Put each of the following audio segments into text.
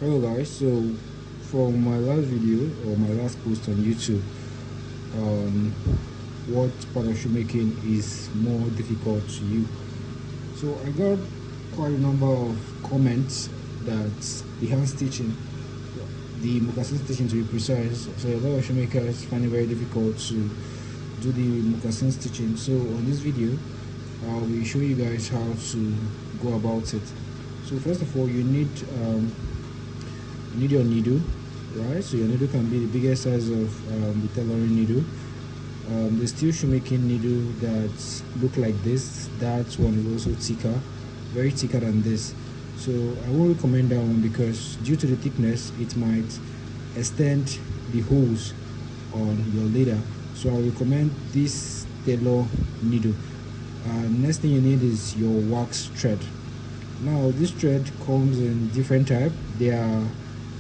Hello guys, so from my last video or my last post on YouTube on what part of shoemaking is more difficult to you, so I got quite a number of comments that the hand stitching, the moccasin stitching to be precise, so a lot of shoemakers find it very difficult to do the moccasin stitching. So on this video I will show you guys how to go about it. So first of all, you need your needle, right? So your needle can be the biggest size of the tailoring needle. The steel shoemaking needle that look like this, that one is also thicker, very thicker than this. So I won't recommend that one because due to the thickness, it might extend the holes on your leather. So I recommend this tailor needle. Next thing you need is your wax thread. Now this thread comes in different type. They are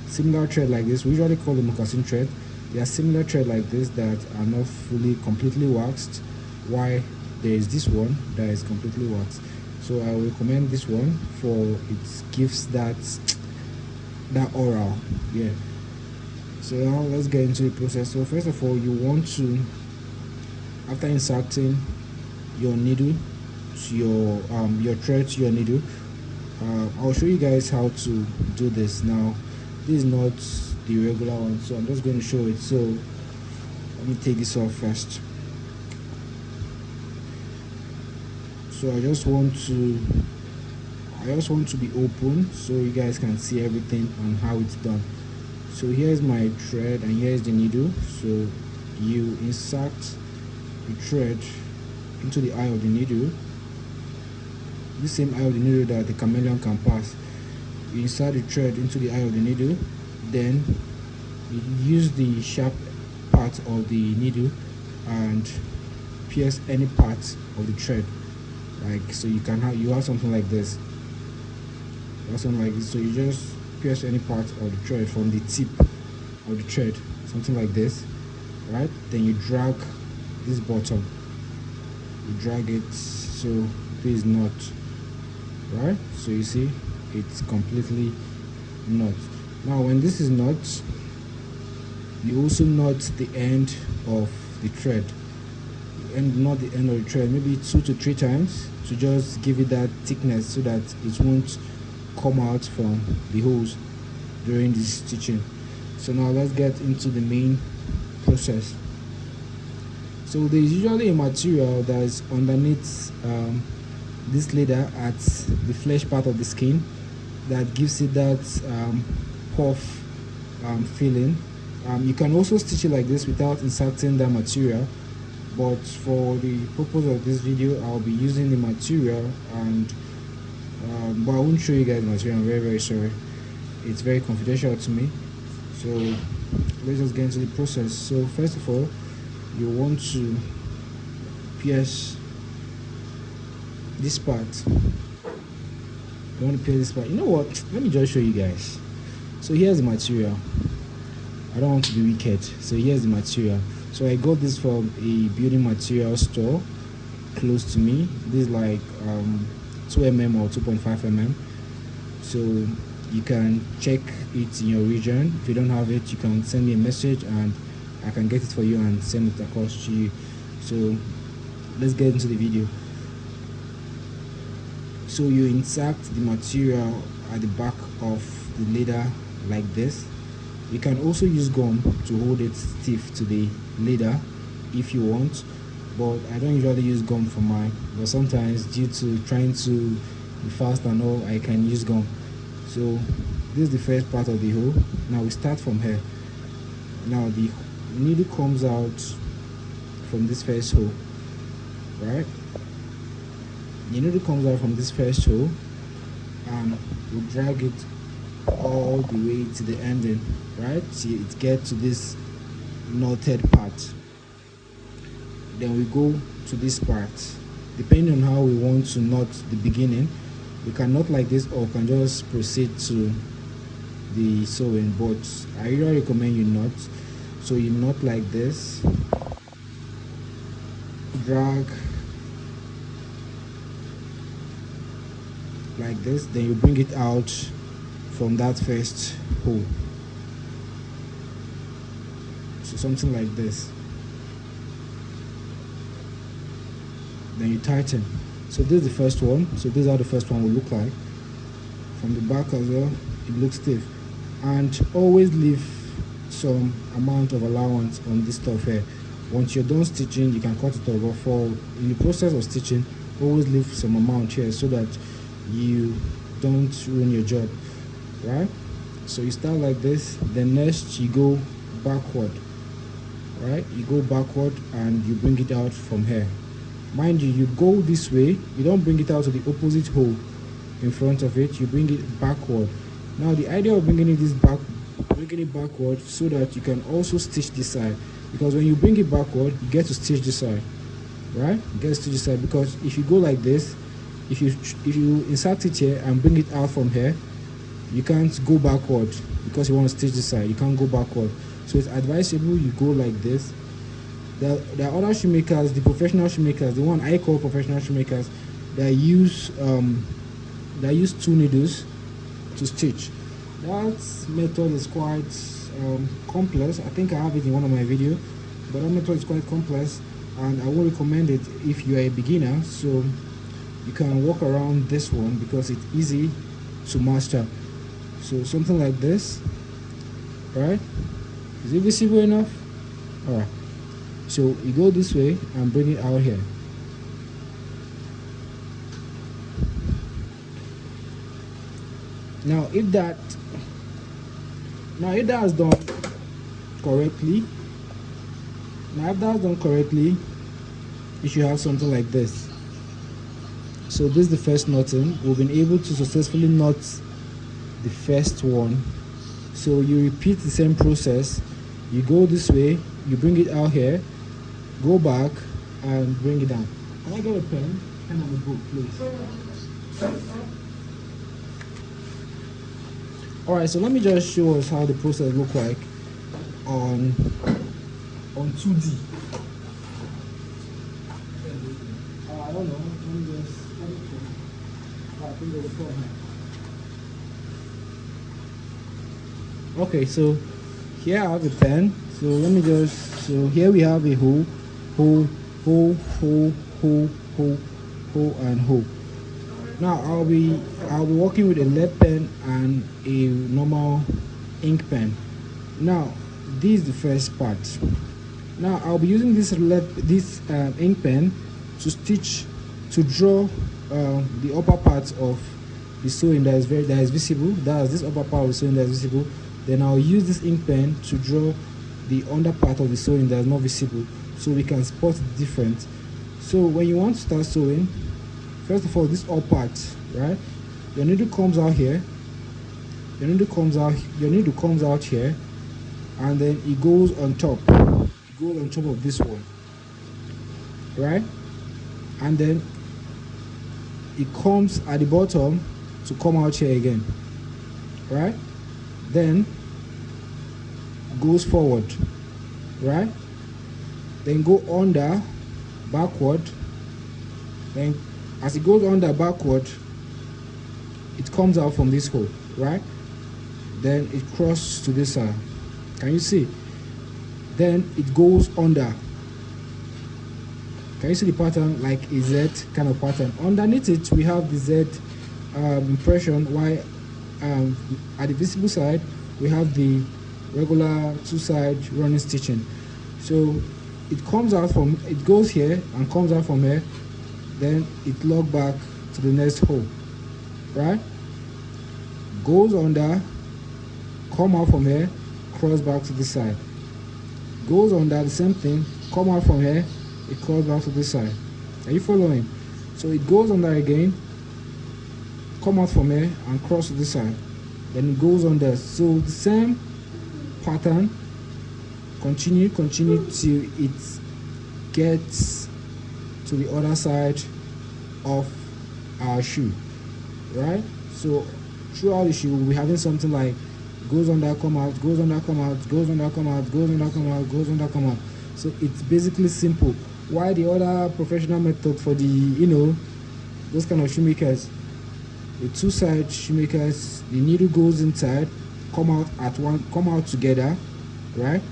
similar thread like this. We usually call them moccasin thread. They are similar thread like this that are not fully completely waxed. Why there is this one that is completely waxed. So I recommend this one for it gives that aura. Yeah. So now let's get into the process. So first of all, you want to, after inserting your needle to your thread to your needle, I'll show you guys how to do this. Now this is not the regular one, so I'm just going to show it. So let me take this off first. So I just want to be open so you guys can see everything on how it's done. So here's my thread and here's the needle. So you insert the thread into the eye of the needle, the same eye of the needle that the chameleon can pass. You insert the thread into the eye of the needle, then you use the sharp part of the needle and pierce any part of the thread, like so you have something like this. So you just pierce any part of the thread from the tip of the thread, something like this, right? Then you drag this bottom, you drag it so this knot, right? So you see it's completely knot. Now when this is knot, you also knot the end of the thread, and not the end of the thread, maybe 2 to 3 times to just give it that thickness so that it won't come out from the holes during the stitching. So now let's get into the main process. So there is usually a material that is underneath this leather at the flesh part of the skin that gives it that puff feeling. You can also stitch it like this without inserting that material, but for the purpose of this video I'll be using the material, and but I won't show you guys the material. I'm very sorry, it's very confidential to me. So let's just get into the process. So first of all, you want to pierce this part. You want to pierce this part. You know what, let me just show you guys. So here's the material. I don't want to be wicked, so here's the material. So I got this from a building material store close to me. This is like 2 mm or 2.5 mm. So you can check it in your region. If you don't have it, you can send me a message and I can get it for you and send it across to you. So let's get into the video. So you insert the material at the back of the leather like this. You can also use gum to hold it stiff to the leather if you want, but I don't usually use gum for mine, but sometimes due to trying to be fast and all, I can use gum. So this is the first part of the hole. Now we start from here. Now the needle comes out from this first hole, right? The needle comes out from this first hole and we drag it all the way to the ending, right? See, it gets to this knotted part. Then we go to this part. Depending on how we want to knot the beginning, we can knot like this or can just proceed to the sewing, but I usually recommend you knot. So you knot like this, drag like this, then you bring it out from that first hole. So something like this. Then you tighten. So this is the first one. So this is how the first one will look like. From the back as well, it looks stiff. And always leave some amount of allowance on this stuff here. Once you're done stitching, you can cut it off. But for in the process of stitching, always leave some amount here so that you don't ruin your job, right? So you start like this. Then next you go backward, right? You go backward and you bring it out from here. Mind you, you go this way. You don't bring it out to the opposite hole in front of it. You bring it backward. Now the idea of bringing it backward so that you can also stitch this side, because when you bring it backward, you get to stitch this side, right? You get to stitch this side, because if you go like this, if you insert it here and bring it out from here, you can't go backward because you want to stitch this side. You can't go backward. So it's advisable you go like this. There are other shoemakers, the professional shoemakers, the one I call professional shoemakers, that use 2 needles to stitch. That method is quite complex. I think I have it in one of my videos, but that method is quite complex, and I won't recommend it if you are a beginner. So you can walk around this one because it's easy to master. So something like this, right? Is it visible enough? All right. So you go this way and bring it out here. Now if that is done correctly, you should have something like this. So this is the first knotting. We've been able to successfully knot the first one. So you repeat the same process. You go this way, you bring it out here, go back and bring it down. Can I get a pen and a book, please? Alright, so let me just show us how the process looks like on 2D. I don't know. Okay, so here I have a pen. So here we have a hole, and hole. Now I'll be working with a lead pen and a normal ink pen. Now this is the first part. Now I'll be using this ink pen to draw the upper part of the sewing that is visible. That's this upper part of the sewing that is visible. Then I'll use this ink pen to draw the under part of the sewing that is not visible, so we can spot the difference. So when you want to start sewing, first of all, this all part, right? Your needle comes out here. Your needle comes out here, and then it goes on top. It goes on top of this one, right? And then it comes at the bottom to come out here again, right? Then goes forward, right? Then go under, backward. Then as it goes under backward, it comes out from this hole, right? Then it crosses to this side. Can you see? Then it goes under. Can you see the pattern, like a Z kind of pattern? Underneath it, we have the Z impression, while at the visible side, we have the regular 2-side running stitching. So it goes here and comes out from here, then it log back to the next hole, right? Goes under, come out from here, cross back to this side. Goes under, the same thing, come out from here, it cross back to this side. Are you following? So it goes under again, come out from here and cross to this side, then it goes under. So the same pattern, continue till it gets to the other side of our shoe, right? So throughout the shoe, we'll be having something like goes under, come out, goes under, come out, goes under, come out, goes under, come out, goes under, come out. So it's basically simple. Why the other professional method for the, those kind of shoemakers, the two side shoemakers, the needle goes inside, come out together, right?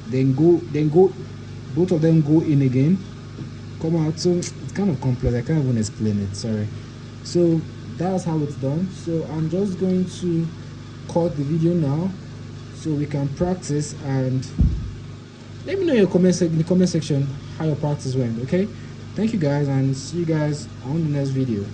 Then go, both of them go in again, come out. So it's kind of complex, I can't even explain it, sorry. So that's how it's done. So I'm just going to cut the video now so we can practice, and let me know in the comment section how your practice went. Okay, thank you guys, and see you guys on the next video.